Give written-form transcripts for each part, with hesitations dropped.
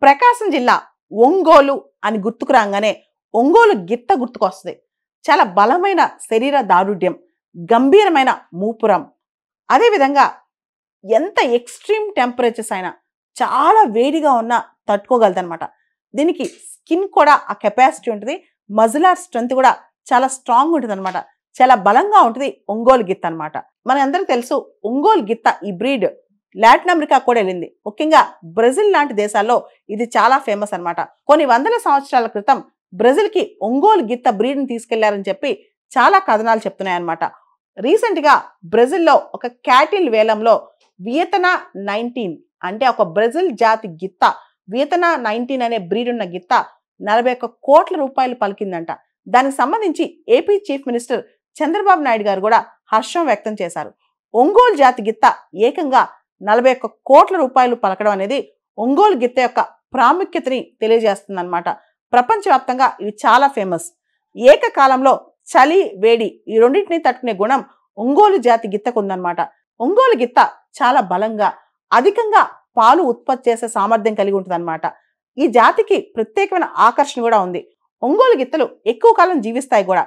ప్రకాశం జిల్లా ఒంగోలు అని గుర్తుకు రాగానే ఒంగోలు గిత్త గుర్తుకొస్తుంది. చాలా బలమైన శరీర దారుఢ్యం, గంభీరమైన మూపురం, అదేవిధంగా ఎంత ఎక్స్ట్రీమ్ టెంపరేచర్స్ అయినా చాలా వేడిగా ఉన్న తట్టుకోగలదనమాట. దీనికి స్కిన్ కూడా ఆ కెపాసిటీ ఉంటుంది, మజిలార్ స్ట్రెంత్ కూడా చాలా స్ట్రాంగ్ ఉంటుంది అనమాట. చాలా బలంగా ఉంటుంది ఒంగోలు గిత్త అనమాట. మన అందరికి తెలుసు ఒంగోలు గిత్త ఈ బ్రీడ్ లాటిన్ అమెరికా కూడా వెళ్ళింది. ముఖ్యంగా బ్రెజిల్ లాంటి దేశాల్లో ఇది చాలా ఫేమస్ అనమాట. కొన్ని వందల సంవత్సరాల క్రితం బ్రెజిల్కి ఒంగోలు గిత్త బ్రీడ్ని తీసుకెళ్లారని చెప్పి చాలా కథనాలు చెప్తున్నాయి అనమాట. రీసెంట్గా బ్రెజిల్లో ఒక క్యాటిల్ వేలంలో వియతనా 19 అంటే ఒక బ్రెజిల్ జాతి గిత్త, వియతనా 19 అనే బ్రీడ్ ఉన్న గిత్త 41 కోట్ల రూపాయలు పలికిందంట. దానికి సంబంధించి AP chief minister Chandrababu Naidu గారు కూడా హర్షం వ్యక్తం చేశారు. ఒంగోలు జాతి గిత్త ఏకంగా 41 కోట్ల రూపాయలు పలకడం అనేది ఒంగోలు గిత్త యొక్క ప్రాముఖ్యతని తెలియజేస్తుంది అనమాట. ప్రపంచవ్యాప్తంగా ఇవి చాలా ఫేమస్. ఏకకాలంలో చలి, వేడి ఈ రెండింటిని తట్టుకునే గుణం ఒంగోలు జాతి గిత్తకు ఉందన్నమాట. ఒంగోలు గిత్త చాలా బలంగా, అధికంగా పాలు ఉత్పత్తి చేసే సామర్థ్యం కలిగి ఉంటుంది అనమాట. ఈ జాతికి ప్రత్యేకమైన ఆకర్షణ కూడా ఉంది. ఒంగోలు గిత్తలు ఎక్కువ కాలం జీవిస్తాయి కూడా.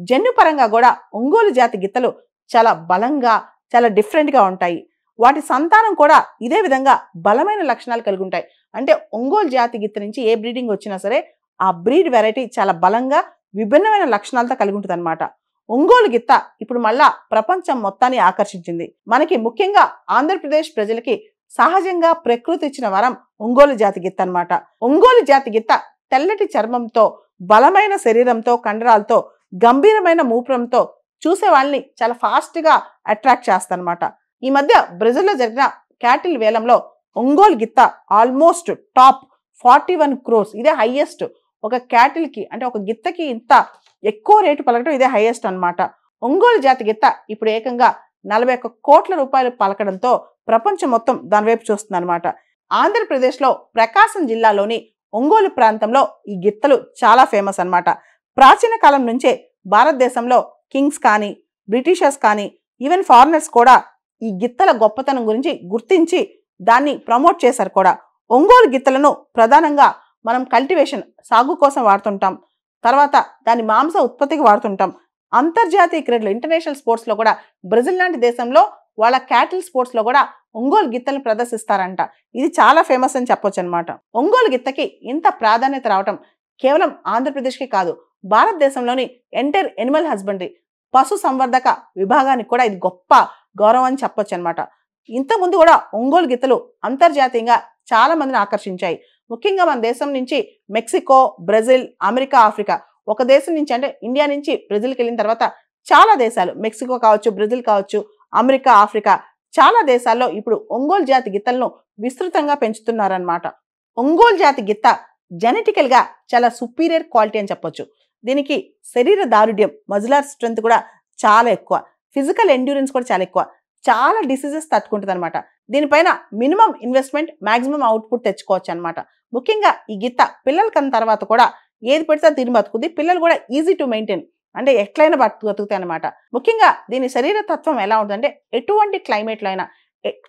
జన్యుపరంగా కూడా ఒంగోలు జాతి గిత్తలు చాలా బలంగా, చాలా డిఫరెంట్గా ఉంటాయి. వాటి సంతానం కూడా ఇదే విధంగా బలమైన లక్షణాలు కలిగి ఉంటాయి. అంటే ఒంగోలు జాతి గిత్త నుంచి ఏ బ్రీడింగ్ వచ్చినా సరే ఆ బ్రీడ్ వెరైటీ చాలా బలంగా, విభిన్నమైన లక్షణాలతో కలిగి ఉంటుంది అనమాట. ఒంగోలు గిత్త ఇప్పుడు మళ్ళా ప్రపంచం మొత్తాన్ని ఆకర్షించింది. మనకి ముఖ్యంగా ఆంధ్రప్రదేశ్ ప్రజలకి సహజంగా ప్రకృతి ఇచ్చిన వరం ఒంగోలు జాతి గిత్త అనమాట. ఒంగోలు జాతి గిత్త తెల్లటి చర్మంతో, బలమైన శరీరంతో, కండరాలతో, గంభీరమైన మూపురంతో చూసే వాళ్ళని చాలా ఫాస్ట్గా అట్రాక్ట్ చేస్తారనమాట. ఈ మధ్య బ్రెజిల్లో జరిగిన క్యాటిల్ వేలంలో ఒంగోలు గిత్త ఆల్మోస్ట్ టాప్ 41 crores, ఇదే హైయెస్ట్. ఒక క్యాటిల్కి అంటే ఒక గిత్తకి ఇంత ఎక్కువ రేటు పలకడం ఇదే హైయెస్ట్ అనమాట. ఒంగోలు జాతి గిత్త ఇప్పుడు ఏకంగా 41 కోట్ల రూపాయలు పలకడంతో ప్రపంచం మొత్తం దాని వైపు చూస్తుంది అనమాట. ఆంధ్రప్రదేశ్లో ప్రకాశం జిల్లాలోని ఒంగోలు ప్రాంతంలో ఈ గిత్తలు చాలా ఫేమస్ అనమాట. ప్రాచీన కాలం నుంచే భారతదేశంలో కింగ్స్ కానీ, బ్రిటిషర్స్ కానీ, ఈవెన్ ఫారినర్స్ కూడా ఈ గిత్తల గొప్పతనం గురించి గుర్తించి దాన్ని ప్రమోట్ చేశారు కూడా. ఒంగోలు గిత్తలను ప్రధానంగా మనం కల్టివేషన్, సాగు కోసం వాడుతుంటాం. తర్వాత దాని మాంస ఉత్పత్తికి వాడుతుంటాం. అంతర్జాతీయ క్రీడలు, ఇంటర్నేషనల్ స్పోర్ట్స్లో కూడా బ్రెజిల్ లాంటి దేశంలో వాళ్ళ క్యాటిల్ స్పోర్ట్స్లో కూడా ఒంగోలు గిత్తలను ప్రదర్శిస్తారంట. ఇది చాలా ఫేమస్ అని చెప్పొచ్చు అనమాట. ఒంగోలు గిత్తకి ఇంత ప్రాధాన్యత రావటం కేవలం ఆంధ్రప్రదేశ్కి కాదు, భారతదేశంలోని ఎంటైర్ ఎనిమల్ హస్బెండరీ, పశు సంవర్ధక విభాగానికి కూడా ఇది గొప్ప గౌరవం అని చెప్పొచ్చు అనమాట. ఇంతకుముందు కూడా ఒంగోలు గిత్తలు అంతర్జాతీయంగా చాలా మందిని ఆకర్షించాయి. ముఖ్యంగా మన దేశం నుంచి మెక్సికో, బ్రెజిల్, అమెరికా, ఆఫ్రికా, ఒక దేశం నుంచి అంటే ఇండియా నుంచి బ్రెజిల్కి వెళ్ళిన తర్వాత చాలా దేశాలు, మెక్సికో కావచ్చు, బ్రెజిల్ కావచ్చు, అమెరికా, ఆఫ్రికా, చాలా దేశాల్లో ఇప్పుడు ఒంగోలు జాతి గిత్తలను విస్తృతంగా పెంచుతున్నారనమాట. ఒంగోలు జాతి గిత్త జెనెటికల్గా చాలా సుపీరియర్ క్వాలిటీ అని చెప్పొచ్చు. దీనికి శరీర దారుఢ్యం, మజిలార్ స్ట్రెంత్ కూడా చాలా ఎక్కువ, ఫిజికల్ ఎండ్యూరెన్స్ కూడా చాలా ఎక్కువ, చాలా డిసీజెస్ తట్టుకుంటుంది అనమాట. దీనిపైన మినిమం ఇన్వెస్ట్మెంట్, మాక్సిమం అవుట్పుట్ తెచ్చుకోవచ్చు అనమాట. ముఖ్యంగా ఈ గిత్త పిల్లలు కన్న తర్వాత కూడా ఏది పెడితే తిని బతుకుద్ది. పిల్లలు కూడా ఈజీ టు మెయింటైన్, అంటే ఎట్లయినా బతుకుతాయి అనమాట. ముఖ్యంగా దీని శరీర తత్వం ఎలా ఉంటుందంటే ఎటువంటి క్లైమేట్లో అయినా,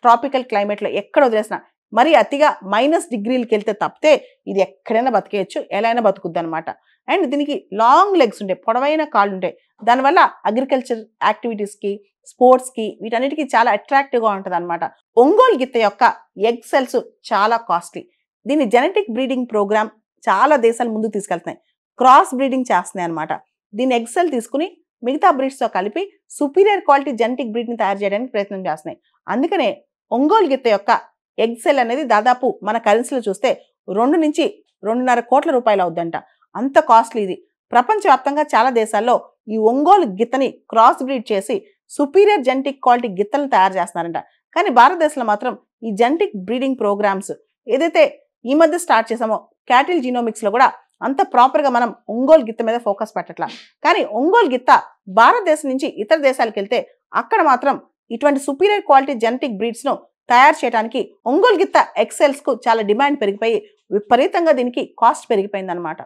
ట్రాపికల్ క్లైమేట్లో ఎక్కడ వదిలేసినా, మరి అతిగా -డిగ్రీలకి వెళ్తే తప్పితే ఇది ఎక్కడైనా బతికేయచ్చు, ఎలా అయినా బతుకుద్ది అనమాట. అండ్ దీనికి లాంగ్ లెగ్స్ ఉంటాయి, పొడవైన కాళ్ళు ఉంటాయి. దానివల్ల అగ్రికల్చర్ యాక్టివిటీస్కి, స్పోర్ట్స్కి, వీటన్నిటికీ చాలా అట్రాక్టివ్గా ఉంటుంది అనమాట. ఒంగోలు గిత్త యొక్క ఎగ్ సెల్స్ చాలా కాస్ట్లీ. దీని జెనెటిక్ బ్రీడింగ్ ప్రోగ్రామ్ చాలా దేశాలు ముందుకు తీసుకెళ్తున్నాయి, క్రాస్ బ్రీడింగ్ చేస్తున్నాయి అనమాట. దీని ఎగ్ సెల్ తీసుకుని మిగతా బ్రీడ్స్తో కలిపి సుపీరియర్ క్వాలిటీ జెనెటిక్ బ్రీడ్ని తయారు చేయడానికి ప్రయత్నం చేస్తున్నాయి. అందుకనే ఒంగోలు గిత్త యొక్క ఎగ్ సెల్ అనేది దాదాపు మన కరెన్సీలో చూస్తే 2 నుంచి 2.5 కోట్ల రూపాయలు అవుద్దంట. అంత కాస్ట్లీ ఇది. ప్రపంచవ్యాప్తంగా చాలా దేశాల్లో ఈ ఒంగోలు గిత్తని క్రాస్ బ్రీడ్ చేసి సుపీరియర్ జెనెటిక్ క్వాలిటీ గిత్తలను తయారు చేస్తున్నారంట. కానీ భారతదేశంలో మాత్రం ఈ జెనెటిక్ బ్రీడింగ్ ప్రోగ్రామ్స్ ఏదైతే ఈ మధ్య స్టార్ట్ చేసామో క్యాటిల్ జీనోమిక్స్లో కూడా అంత ప్రాపర్గా మనం ఒంగోలు గిత్త మీద ఫోకస్ పెట్టట్లా. కానీ ఒంగోలు గిత్త భారతదేశం నుంచి ఇతర దేశాలకు వెళ్తే అక్కడ మాత్రం ఇటువంటి సుపీరియర్ క్వాలిటీ జెనెటిక్ బ్రీడ్స్ను తయారు చేయడానికి ఒంగోలు గిత్త ఎక్సెల్స్కు చాలా డిమాండ్ పెరిగిపోయి విపరీతంగా దీనికి కాస్ట్ పెరిగిపోయిందనమాట.